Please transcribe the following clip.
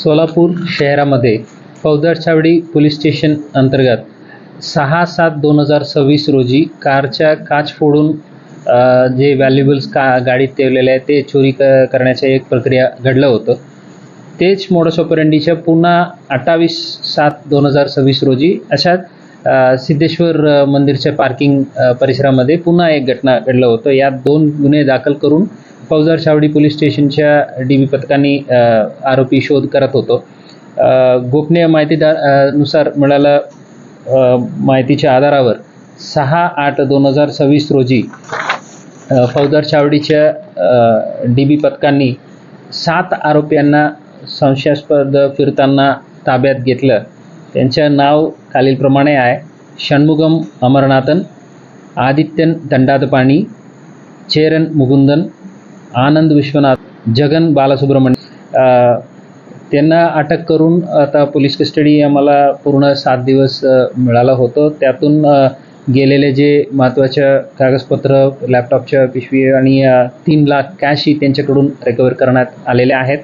सोलापूर शहरामध्ये फौजदारछावडी police station अंतर्गत 6/7/2026 रोजी कारच्या काच फोडून जे व्हॅल्युएबल्स गाडीत ठेवलेले आहे ते चोरी करण्याची एक प्रक्रिया घडलं होतं. तेच मोडस ऑपरेंडीच्या पुन्हा 28/7/2026 रोजी अशाच सिद्धेश्वर मंदिरच्या पार्किंग परिसरामध्ये पुन्हा एक घटना घडलं होतं. यात 2 गुन्हे दाखल करून फौजदारछावडी पोलीस स्टेशनच्या DB पथकांनी आरोपी शोध करत होतो. गोपनीय माहितीनुसार मिळालेल्या माहितीच्या आधारावर 6/8/2026 रोजी फौजदारछावडीच्या DB पथकांनी 7 आरोपींना संशयास्पद फिरताना ताब्यात घेतलं. त्यांचे नाव खालीलप्रमाणे आहे: षण्मुगम अमरनाथन, आदित्यन दंडादपाणी, चेरन मुकुंदन, आनंद विश्वनाथ, जगन बालसुब्रमण्य. त्यांना अटक करून आता पोलीस कस्टडी आम्हाला पूर्ण 7 दिवस मिळालं होतं. त्यातून गेलेले जे महत्त्वाचे कागदपत्र, लॅपटॉपच्या पिशवी आणि 3 लाख कॅशही त्यांच्याकडून रिकवर करण्यात आलेले आहेत.